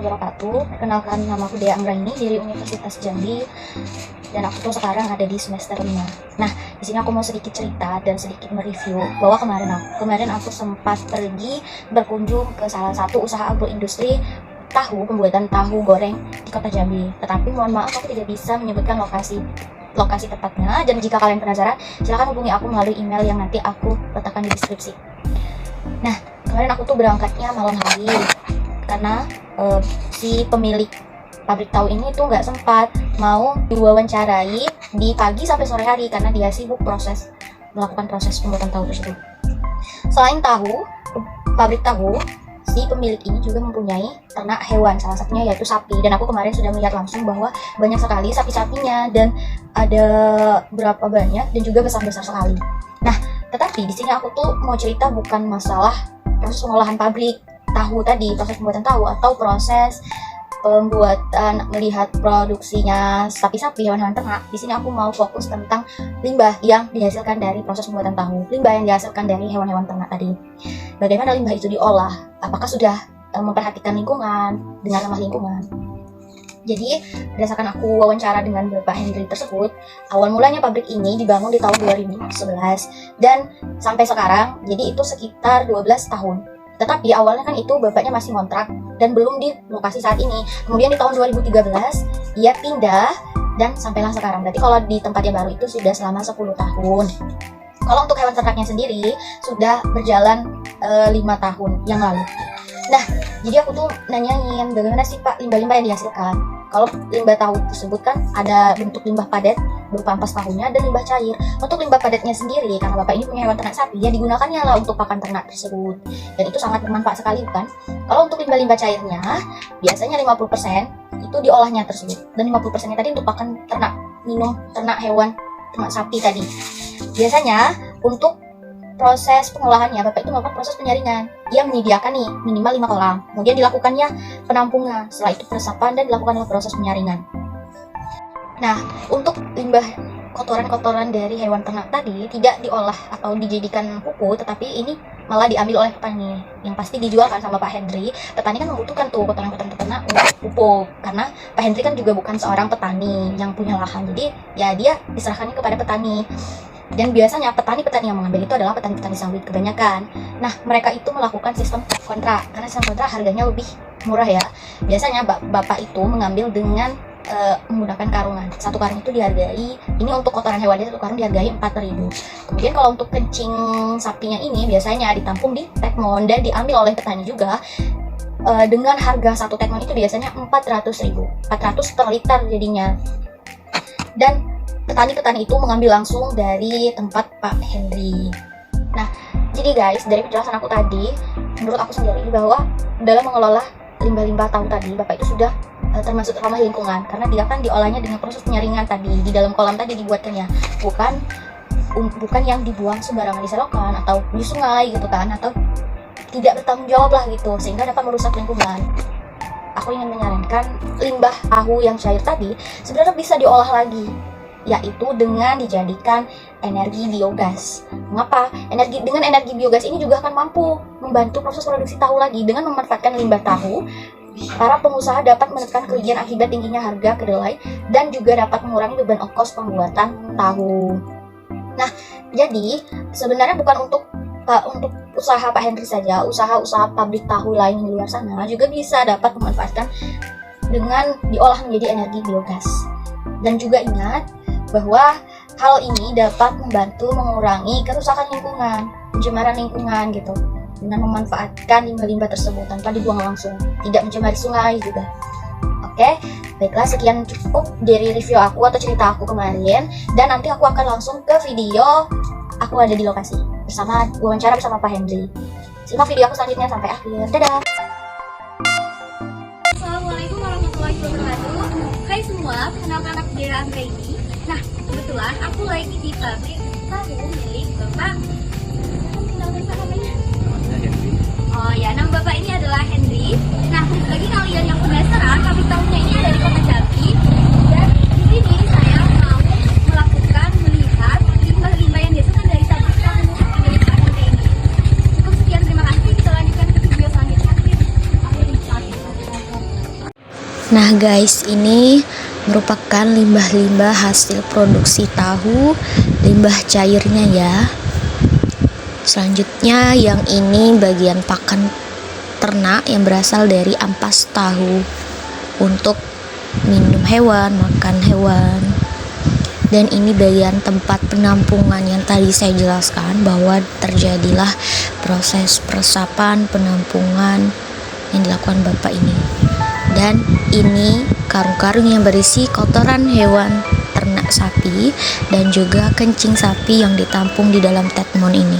wabarakatuh. Perkenalkan, nama aku Dea Anggraini dari Universitas Jambi dan aku tuh sekarang ada di semester 5. Nah, di sini aku mau sedikit cerita dan sedikit mereview bahwa kemarin aku sempat pergi berkunjung ke salah satu usaha agroindustri pembuatan tahu goreng di Kota Jambi. Tetapi mohon maaf aku tidak bisa menyebutkan lokasi tepatnya, dan jika kalian penasaran silahkan hubungi aku melalui email yang nanti aku letakkan di deskripsi. Nah, kemarin aku tuh berangkatnya malam hari karena si pemilik pabrik tahu ini tuh nggak sempat mau diwawancarai di pagi sampai sore hari karena dia sibuk melakukan proses pembuatan tahu tersebut. Selain tahu, pabrik tahu, si pemilik ini juga mempunyai ternak hewan, salah satunya yaitu sapi. Dan aku kemarin sudah melihat langsung bahwa banyak sekali sapi-sapinya dan ada berapa banyak dan juga besar-besar sekali. Nah, tetapi di sini aku tuh mau cerita bukan masalah proses pengolahan pabrik tahu tadi, proses pembuatan tahu atau proses pembuatan melihat produksinya sapi-sapi, hewan-hewan ternak. Di sini aku mau fokus tentang limbah yang dihasilkan dari proses pembuatan tahu, limbah yang dihasilkan dari hewan-hewan ternak tadi. Bagaimana limbah itu diolah? Apakah sudah memperhatikan lingkungan dengan ramah lingkungan? Jadi, berdasarkan aku wawancara dengan Bapak Hendri tersebut, awal mulanya pabrik ini dibangun di tahun 2011 dan sampai sekarang, jadi itu sekitar 12 tahun. Tetapi awalnya kan itu bapaknya masih ngontrak dan belum di lokasi saat ini. Kemudian di tahun 2013 ia pindah dan sampailah sekarang. Berarti kalau di tempat yang baru itu sudah selama 10 tahun. Kalau untuk hewan ternaknya sendiri sudah berjalan 5 tahun yang lalu. Nah, jadi aku tuh nanyain bagaimana sih Pak limbah-limbah yang dihasilkan. Kalau limbah tahu tersebut kan ada bentuk limbah padat berupa ampas tahunya dan limbah cair. Untuk limbah padatnya sendiri, karena Bapak ini punya hewan ternak sapi, ya digunakannya lah untuk pakan ternak tersebut. Dan itu sangat bermanfaat sekali bukan? Kalau untuk limbah-limbah cairnya, biasanya 50% itu diolahnya tersebut. Dan 50%-nya tadi untuk pakan ternak, minum ternak hewan, ternak sapi tadi. Biasanya untuk proses pengolahannya, Bapak itu melakukan proses penyaringan. Ia menyediakan nih minimal 5 kolam. Kemudian dilakukannya penampungan, setelah itu peresapan dan dilakukanlah proses penyaringan. Nah, untuk limbah kotoran-kotoran dari hewan ternak tadi tidak diolah atau dijadikan pupuk, tetapi ini malah diambil oleh petani yang pasti dijualkan sama Pak Hendri. Petani kan membutuhkan tuh kotoran-kotoran ternak untuk pupuk, karena Pak Hendri kan juga bukan seorang petani yang punya lahan, jadi ya dia diserahkannya kepada petani. Dan biasanya petani-petani yang mengambil itu adalah petani-petani sawit kebanyakan. Nah, mereka itu melakukan sistem kontrak, karena sistem kontrak harganya lebih murah ya. Biasanya bapak itu mengambil dengan menggunakan karungan. Satu karung itu dihargai, ini untuk kotoran hewannya satu karung dihargai 4.000. Kemudian kalau untuk kencing sapinya ini biasanya ditampung di tekmon dan diambil oleh petani juga. Dengan harga satu tekmon itu biasanya 400.000, 400 per liter jadinya. Dan petani-petani itu mengambil langsung dari tempat Pak Hendri. Nah, jadi guys, dari penjelasan aku tadi, menurut aku sendiri bahwa dalam mengelola limbah-limbah tahu tadi, Bapak itu sudah termasuk ramah lingkungan, karena dia kan diolahnya dengan proses penyaringan tadi, di dalam kolam tadi dibuatkannya, bukan yang dibuang sembarangan di selokan atau di sungai gitu kan, atau tidak bertanggung jawab lah gitu, sehingga dapat merusak lingkungan. Aku ingin menyarankan limbah tahu yang cair tadi sebenarnya bisa diolah lagi, yaitu dengan dijadikan energi biogas. Mengapa? Dengan energi biogas ini juga akan mampu membantu proses produksi tahu lagi. Dengan memanfaatkan limbah tahu, para pengusaha dapat menekan kerugian akibat tingginya harga kedelai dan juga dapat mengurangi beban ongkos pembuatan tahu. Nah, jadi sebenarnya bukan untuk usaha Pak Hendri saja, usaha-usaha pabrik tahu lain di luar sana juga bisa dapat memanfaatkan dengan diolah menjadi energi biogas. Dan juga ingat bahwa hal ini dapat membantu mengurangi kerusakan lingkungan, pencemaran lingkungan gitu, dengan memanfaatkan limbah-limbah tersebut tanpa dibuang langsung, tidak mencemari sungai juga. Oke, baiklah, sekian cukup dari review aku atau cerita aku kemarin, dan nanti aku akan langsung ke video aku ada di lokasi bersama wawancara bersama Pak Hendri. Simak video aku selanjutnya sampai akhir. Dadah. Assalamualaikum warahmatullahi wabarakatuh. Hai semua, perkenalkan aku Dea Anggraini. Nah, kebetulan aku lagi di pabrik tahu milik Bapak. Oh ya, nama Bapak ini adalah Hendri. Nah, bagi kalian yang penasaran, pabrik tahunya ini ada di Kota Jambi. Dan di sini saya mau melihat limbah-limbah yang dihasilkan dari pabrik tahu milik Pak Hendri ini. Cukup sekian, terima kasih. Kita lanjutkan ke video selanjutnya. Nah guys, ini merupakan limbah-limbah hasil produksi tahu, limbah cairnya ya. Selanjutnya yang ini bagian pakan ternak yang berasal dari ampas tahu untuk minum hewan, makan hewan. Dan ini bagian tempat penampungan yang tadi saya jelaskan bahwa terjadilah proses peresapan, penampungan yang dilakukan Bapak ini. Dan ini karung-karung yang berisi kotoran hewan ternak sapi dan juga kencing sapi yang ditampung di dalam tetmon ini.